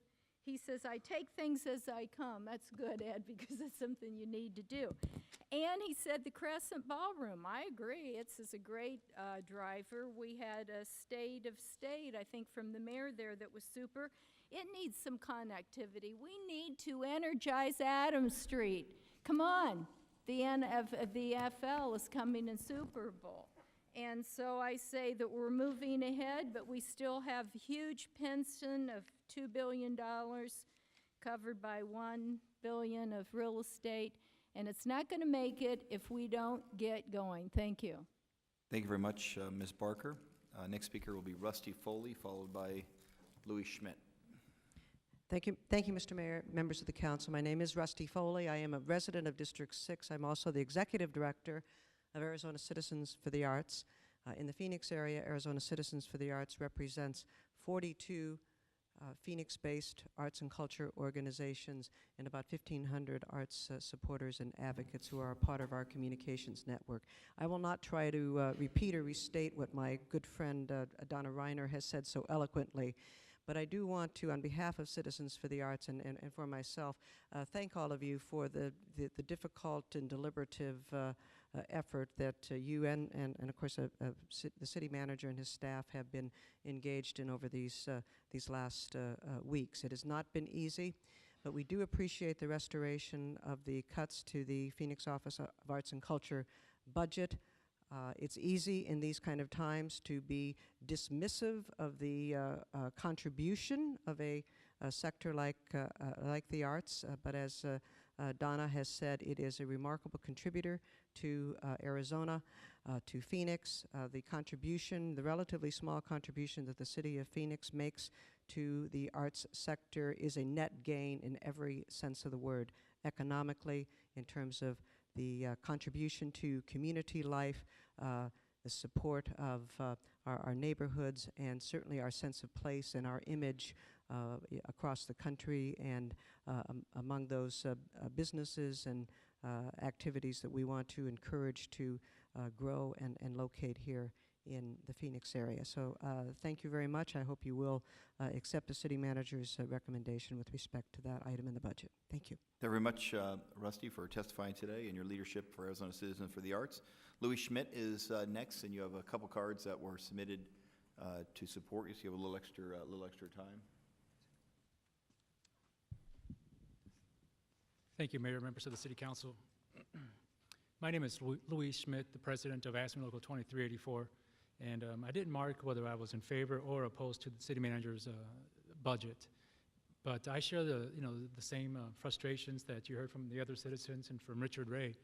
He says, I take things as I come. That's good, Ed, because it's something you need to do. And he said the Crescent Ballroom. I agree. It's a great driver. We had a state of state, I think, from the mayor there that was super. It needs some connectivity. We need to energize Adams Street. Come on. The FL is coming in Super Bowl. And so I say that we're moving ahead, but we still have huge pension of $2 billion covered by $1 billion of real estate, and it's not going to make it if we don't get going. Thank you. Thank you very much, Ms. Barker. Next speaker will be Rusty Foley, followed by Louis Schmidt. Thank you, Mr. Mayor, members of the council. My name is Rusty Foley. I am a resident of District 6. I'm also the executive director of Arizona Citizens for the Arts. In the Phoenix area, Arizona Citizens for the Arts represents 42 Phoenix-based arts and culture organizations and about 1,500 arts supporters and advocates who are a part of our communications network. I will not try to repeat or restate what my good friend Donna Reiner has said so eloquently, but I do want to, on behalf of Citizens for the Arts and for myself, thank all of you for the difficult and deliberative effort that you and of course the city manager and his staff have been engaged in over these last weeks. It has not been easy, but we do appreciate the restoration of the cuts to the Phoenix Office of Arts and Culture budget. It's easy in these kind of times to be dismissive of the contribution of a sector like the arts, but as Donna has said, it is a remarkable contributor to Arizona, to Phoenix. The contribution, the relatively small contribution that the city of Phoenix makes to the arts sector is a net gain in every sense of the word, economically, in terms of the contribution to community life, the support of our neighborhoods, and certainly our sense of place and our image across the country and among those businesses and activities that we want to encourage to grow and locate here in the Phoenix area. So thank you very much. I hope you will accept the city manager's recommendation with respect to that item in the budget. Thank you. Thank you very much, Rusty, for testifying today and your leadership for Arizona Citizens for the Arts. Louis Schmidt is next, and you have a couple cards that were submitted to support you, so you have a little extra time. Thank you, Mayor, members of the City Council. My name is Louis Schmidt, the president of ASME Local 2384, and I didn't mark whether I was in favor or opposed to the city manager's budget. But I share the same frustrations that you heard from the other citizens and from Richard Ray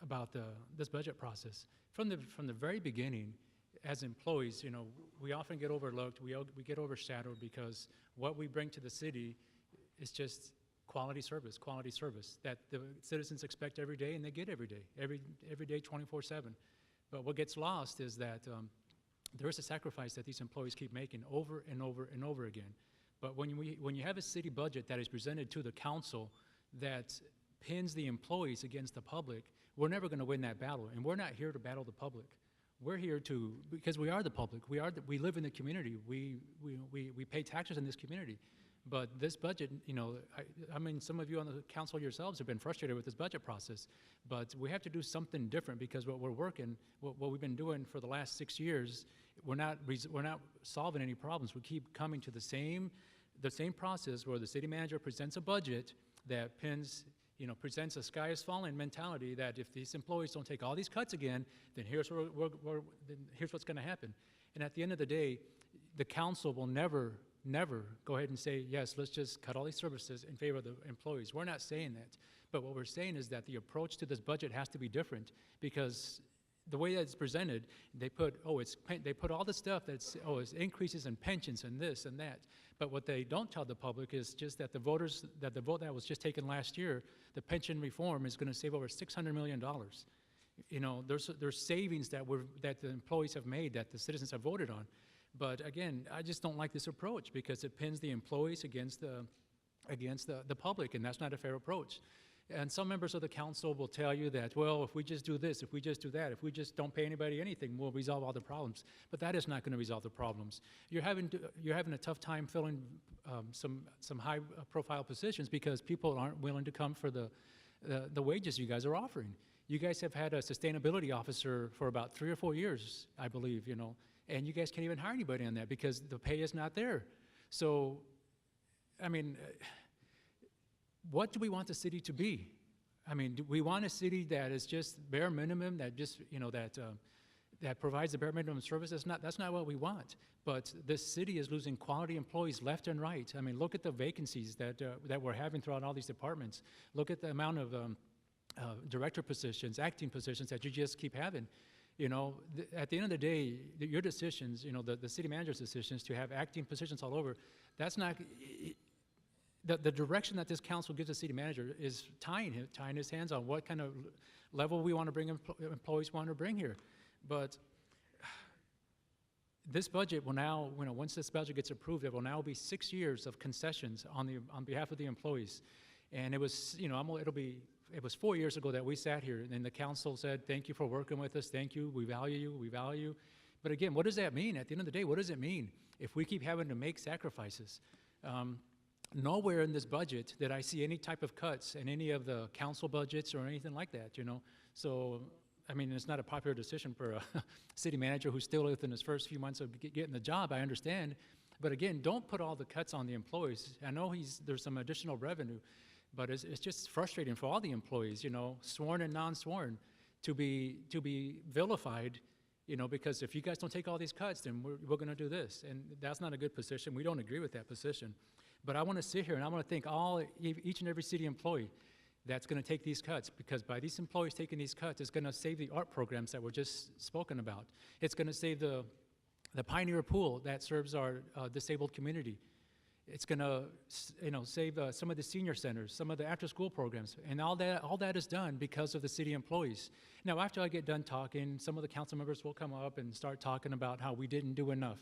about this budget process. From the very beginning, as employees, we often get overlooked, we get overshadowed because what we bring to the city is just quality service that the citizens expect every day and they get every day 24/7. But what gets lost is that there is a sacrifice that these employees keep making over and over and over again. But when you have a city budget that is presented to the council that pins the employees against the public, we're never going to win that battle. And we're not here to battle the public. We're here because we are the public. We live in the community. We pay taxes in this community. But this budget, I mean, some of you on the council yourselves have been frustrated with this budget process. But we have to do something different because what we've been doing for the last 6 years, we're not solving any problems. We keep coming to the same process where the city manager presents a budget that presents a sky is falling mentality that if these employees don't take all these cuts again, then here's what's going to happen. And at the end of the day, the council will never go ahead and say, yes, let's just cut all these services in favor of the employees. We're not saying that. But what we're saying is that the approach to this budget has to be different because the way that it's presented, they put all the stuff it's increases in pensions and this and that. But what they don't tell the public is just that the vote that was just taken last year, the pension reform is going to save over $600 million. There's savings that the employees have made that the citizens have voted on. But again, I just don't like this approach because it pins the employees against the public, and that's not a fair approach. And some members of the council will tell you that, well, if we just do this, if we just do that, if we just don't pay anybody anything, we'll resolve all the problems. But that is not going to resolve the problems. You're having a tough time filling some high-profile positions because people aren't willing to come for the wages you guys are offering. You guys have had a sustainability officer for about 3 or 4 years, I believe, and you guys can't even hire anybody on that because the pay is not there. So, I mean, what do we want the city to be? I mean, do we want a city that is just bare minimum, that just, that provides the bare minimum service? That's not what we want. But this city is losing quality employees left and right. I mean, look at the vacancies that we're having throughout all these departments. Look at the amount of director positions, acting positions that you just keep having. At the end of the day, your decisions, the city manager's decisions to have acting positions all over, that's not, the direction that this council gives the city manager is tying his hands on what kind of level we want to bring employees want to bring here. But this budget will now, once this budget gets approved, it will now be 6 years of concessions on behalf of the employees. And it was, it was 4 years ago that we sat here and the council said, thank you for working with us, thank you, we value you, we value you. But again, what does that mean? At the end of the day, what does it mean if we keep having to make sacrifices? Nowhere in this budget did I see any type of cuts in any of the council budgets or anything like that, So, I mean, it's not a popular decision for a city manager who's still within his first few months of getting the job, I understand. But again, don't put all the cuts on the employees. I know there's some additional revenue, but it's just frustrating for all the employees, sworn and non-sworn, to be vilified, because if you guys don't take all these cuts, then we're going to do this. And that's not a good position. We don't agree with that position. But I want to sit here and I want to thank each and every city employee that's going to take these cuts, because by these employees taking these cuts, it's going to save the art programs that were just spoken about. It's going to save the Pioneer Pool that serves our disabled community. It's going to, save some of the senior centers, some of the after-school programs, and all that is done because of the city employees. Now, after I get done talking, some of the council members will come up and start talking about how we didn't do enough.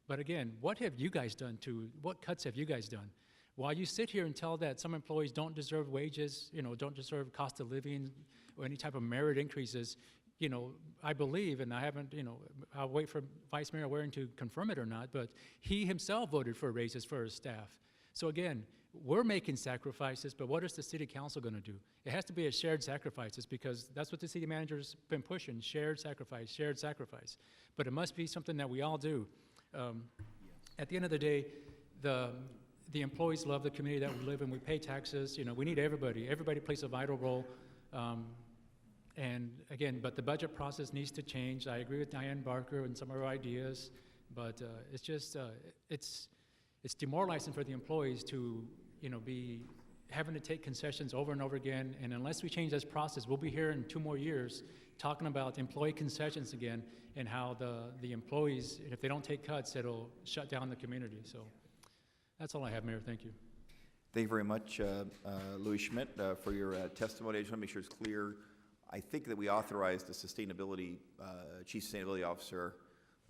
But again, what have you guys done what cuts have you guys done? While you sit here and tell that some employees don't deserve wages, don't deserve cost of living or any type of merit increases, I believe, and I haven't, I'll wait for Vice Mayor Waring to confirm it or not, but he himself voted for raises for his staff. So again, we're making sacrifices, but what is the city council going to do? It has to be a shared sacrifices, because that's what the city manager's been pushing, shared sacrifice. But it must be something that we all do. At the end of the day, the employees love the community that we live in. We pay taxes. You know, we need everybody. Everybody plays a vital role. And again, but the budget process needs to change. I agree with Diane Barker and some of her ideas, but it's just, it's demoralizing for the employees to, you know, be having to take concessions over and over again. And unless we change this process, we'll be here in 2 more years talking about employee concessions again and how the employees, if they don't take cuts, it'll shut down the community. So that's all I have, Mayor. Thank you. Thank you very much, Louis Schmidt, for your testimony. I just want to make sure it's clear. I think that we authorized the sustainability, chief sustainability officer,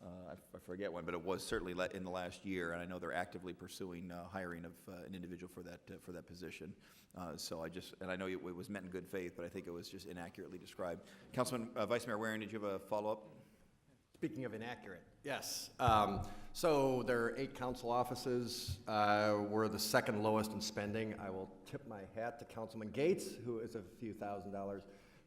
I forget when, but it was certainly in the last year, and I know they're actively pursuing hiring of an individual for that position. So I know it was meant in good faith, but I think it was just inaccurately described. Councilman, Vice Mayor Waring, did you have a follow-up? Speaking of inaccurate, yes. So there are 8 council offices. We're the second lowest in spending. I will tip my hat to Councilman Gates, who is a few $1,000s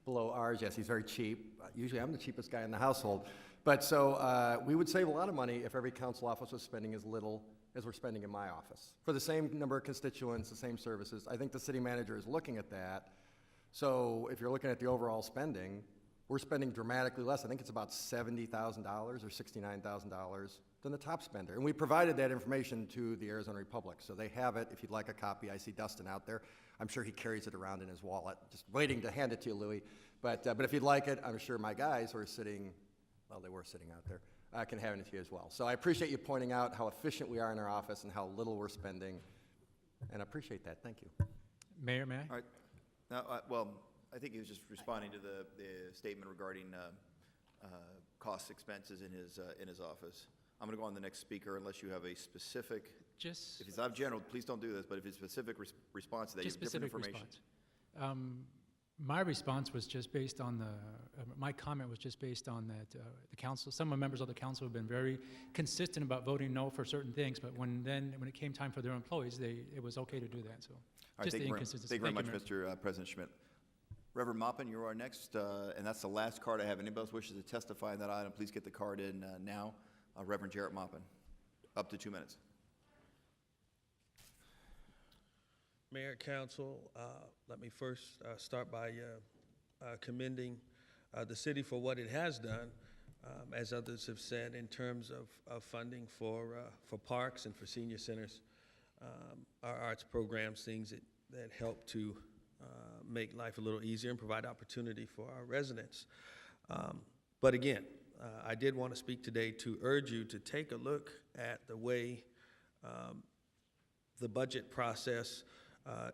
below ours. Yes, he's very cheap. Usually I'm the cheapest guy in the household. But so we would save a lot of money if every council office was spending as little as we're spending in my office. For the same number of constituents, the same services, I think the city manager is looking at that. So if you're looking at the overall spending, we're spending dramatically less. I think it's about $70,000 or $69,000 than the top spender. And we provided that information to the Arizona Republic. So they have it. If you'd like a copy, I see Dustin out there. I'm sure he carries it around in his wallet, just waiting to hand it to you, Louis. But if you'd like it, I'm sure my guys who are sitting, well, they were sitting out there, can have it to you as well. So I appreciate you pointing out how efficient we are in our office and how little we're spending. And I appreciate that. Thank you. Mayor, may I? All right. Now, well, I think he was just responding to the statement regarding cost expenses in his office. I'm going to go on to the next speaker unless you have a specific. If it's not general, please don't do this. But if it's specific response to that, you have different information. Response. My response was just based on my comment was just based on that the council. Some members of the council have been very consistent about voting no for certain things, but when it came time for their employees, it was okay to do that. So, just the inconsistency. Thank you very much, Mr. President Schmidt. Reverend Maupin, you are next, and that's the last card I have. Anybody else wishes to testify on that item, please get the card in now. Reverend Jarrett Maupin, up to 2 minutes. Mayor, Council, let me first start by commending the city for what it has done, as others have said, in terms of funding for parks and for senior centers, our arts programs, things that help to make life a little easier and provide opportunity for our residents. But again, I did want to speak today to urge you to take a look at the way the budget process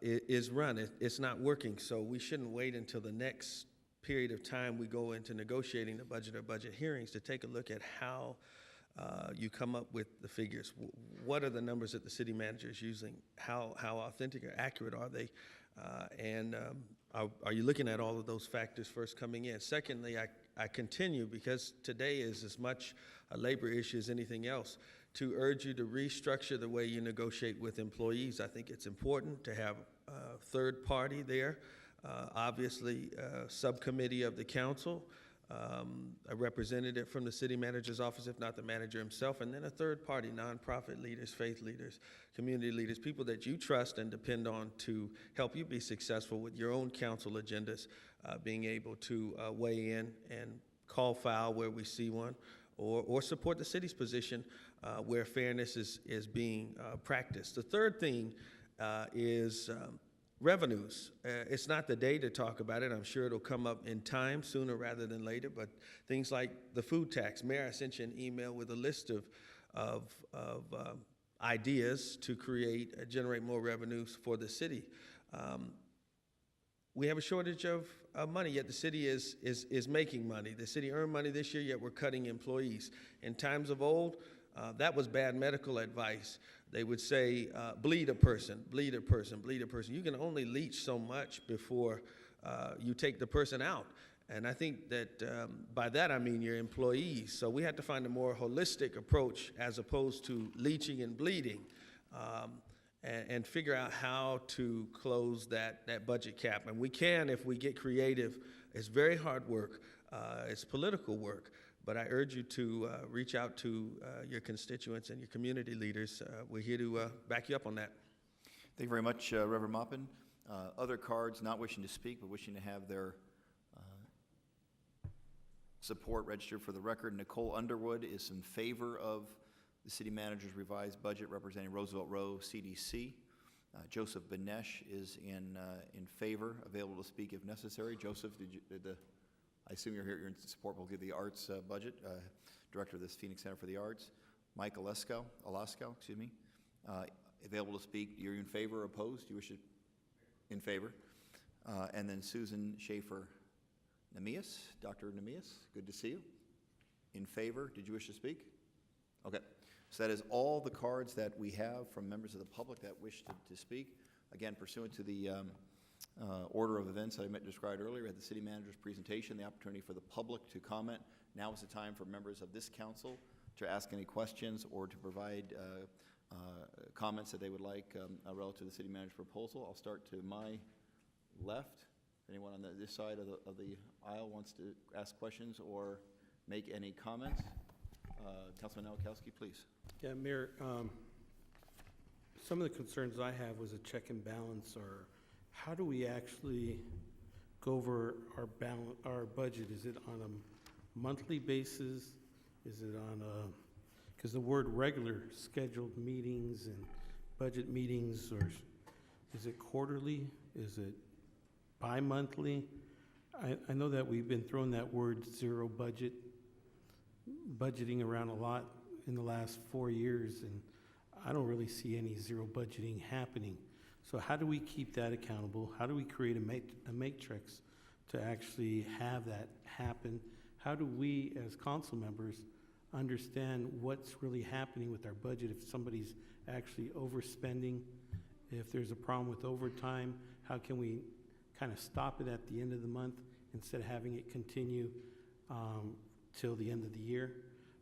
is run. It's not working, so we shouldn't wait until the next period of time we go into negotiating the budget or budget hearings to take a look at how you come up with the figures. What are the numbers that the city manager is using? How authentic or accurate are they? And are you looking at all of those factors first coming in? Secondly, I continue, because today is as much a labor issue as anything else, to urge you to restructure the way you negotiate with employees. I think it's important to have a third party there, obviously a subcommittee of the council, a representative from the city manager's office, if not the manager himself, and then a third party, nonprofit leaders, faith leaders, community leaders, people that you trust and depend on to help you be successful with your own council agendas, being able to weigh in and call foul where we see one, or support the city's position where fairness is being practiced. The third thing is revenues. It's not the day to talk about it. I'm sure it'll come up in time, sooner rather than later, but things like the food tax. Mayor, I sent you an email with a list of ideas to generate more revenues for the city. We have a shortage of money, yet the city is making money. The city earned money this year, yet we're cutting employees. In times of old, that was bad medical advice. They would say, bleed a person, bleed a person, bleed a person. You can only leach so much before you take the person out. And I think that by that I mean your employees. So we had to find a more holistic approach as opposed to leaching and bleeding, and figure out how to close that budget cap. And we can if we get creative. It's very hard work. It's political work. But I urge you to reach out to your constituents and your community leaders. We're here to back you up on that. Thank you very much, Reverend Maupin. Other cards not wishing to speak but wishing to have their support registered for the record. Nicole Underwood is in favor of the city manager's revised budget representing Roosevelt Row CDC. Joseph Benesh is in favor, available to speak if necessary. Joseph, I assume you're here, you're in support. We'll give the arts budget, director of this Phoenix Center for the Arts. Mike Alasko, available to speak. You're in favor or opposed? You wish to? In favor. And then Susan Schaefer Nemias, Dr. Nemias, good to see you. In favor, did you wish to speak? Okay, so that is all the cards that we have from members of the public that wish to speak. Again, pursuant to the order of events I described earlier, we had the city manager's presentation, the opportunity for the public to comment. Now is the time for members of this council to ask any questions or to provide comments that they would like relative to the city manager's proposal. I'll start to my left. Anyone on this side of the aisle wants to ask questions or make any comments? Councilman Nowakowski, please. Yeah, Mayor, some of the concerns I have was a check and balance, or how do we actually go over our budget? Is it on a monthly basis? Is it on a, because the word regular, scheduled meetings and budget meetings, or is it quarterly? Is it bi-monthly? I know that we've been throwing that word zero budgeting around a lot in the last 4 years, and I don't really see any zero budgeting happening. So how do we keep that accountable? How do we create a matrix to actually have that happen? How do we, as council members, understand what's really happening with our budget if somebody's actually overspending? If there's a problem with overtime, how can we kind of stop it at the end of the month instead of having it continue till the end of the year?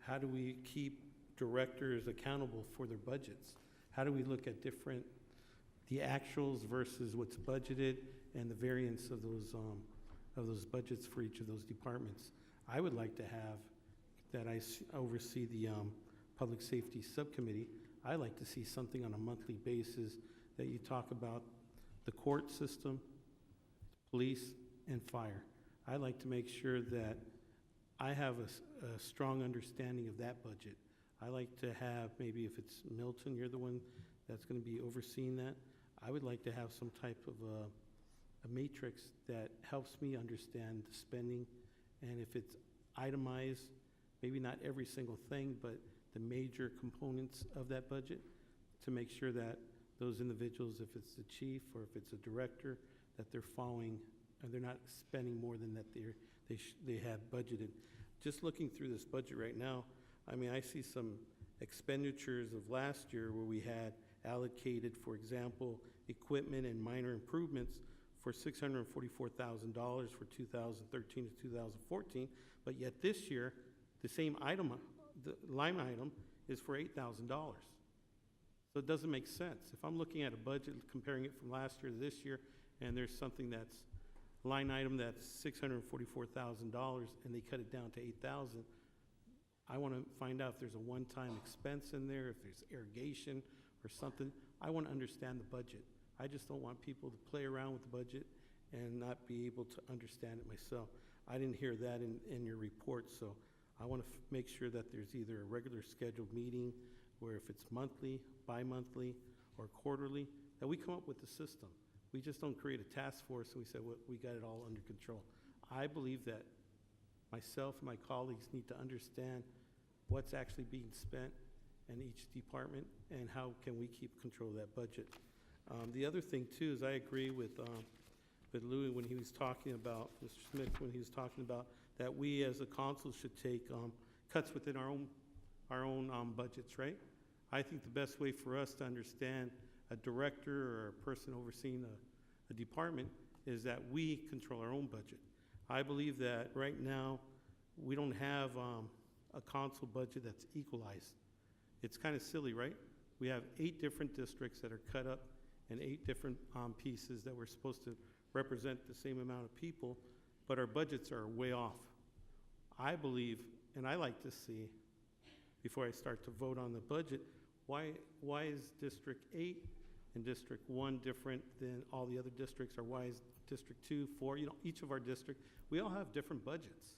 How do we keep directors accountable for their budgets? How do we look at the actuals versus what's budgeted and the variance of those budgets for each of those departments? I would like to have that I oversee the Public Safety Subcommittee. I like to see something on a monthly basis that you talk about the court system, police, and fire. I like to make sure that I have a strong understanding of that budget. I like to have, maybe if it's Milton, you're the one that's going to be overseeing that, I would like to have some type of a matrix that helps me understand the spending, and if it's itemized, maybe not every single thing, but the major components of that budget, to make sure that those individuals, if it's the chief or if it's a director, that they're following and they're not spending more than that they have budgeted. Just looking through this budget right now, I mean, I see some expenditures of last year where we had allocated, for example, equipment and minor improvements for $644,000 for 2013 to 2014, but yet this year, the same item, the line item, is for $8,000. So it doesn't make sense. If I'm looking at a budget, comparing it from last year to this year, and there's something that's line item that's $644,000 and they cut it down to $8,000, I want to find out if there's a one-time expense in there, if there's irrigation or something. I want to understand the budget. I just don't want people to play around with the budget and not be able to understand it myself. I didn't hear that in your report, so I want to make sure that there's either a regular scheduled meeting where if it's monthly, bi-monthly, or quarterly, that we come up with the system. We just don't create a task force and we say, well, we got it all under control. I believe that myself and my colleagues need to understand what's actually being spent in each department and how can we keep control of that budget. The other thing too is I agree with Louis when he was talking about, Mr. Smith, when he was talking about that we as a council should take cuts within our own budgets, right? I think the best way for us to understand a director or a person overseeing a department is that we control our own budget. I believe that right now we don't have a council budget that's equalized. It's kind of silly, right? We have 8 different districts that are cut up in 8 different pieces that we're supposed to represent the same amount of people, but our budgets are way off. I believe, and I like to see, before I start to vote on the budget, why is District 8 in District 1 different than all the other districts, or why is District 2, 4, each of our districts, we all have different budgets.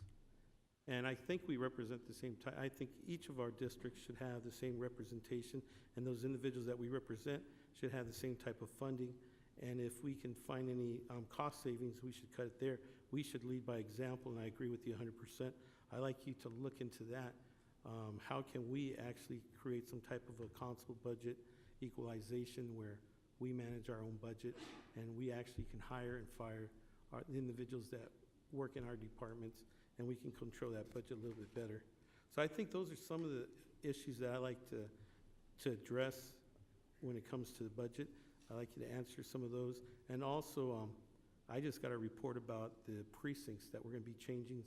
And I think we represent the same type. I think each of our districts should have the same representation, and those individuals that we represent should have the same type of funding. And if we can find any cost savings, we should cut it there. We should lead by example, and I agree with you 100%. I'd like you to look into that. How can we actually create some type of a council budget equalization where we manage our own budget and we actually can hire and fire the individuals that work in our departments, and we can control that budget a little bit better. So I think those are some of the issues that I like to address when it comes to the budget. I'd like you to answer some of those. And also, I just got a report about the precincts, that we're going to be changing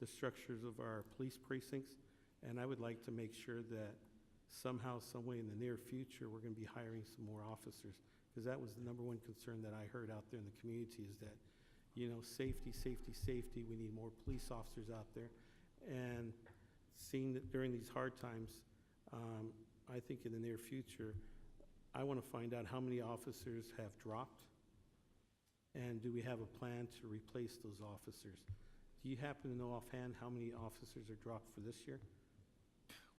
the structures of our police precincts. And I would like to make sure that somehow, some way in the near future, we're going to be hiring some more officers. Because that was the #1 concern that I heard out there in the community, is that, safety, safety, safety. We need more police officers out there. And seeing that during these hard times, I think in the near future, I want to find out how many officers have dropped, and do we have a plan to replace those officers? Do you happen to know offhand how many officers are dropped for this year?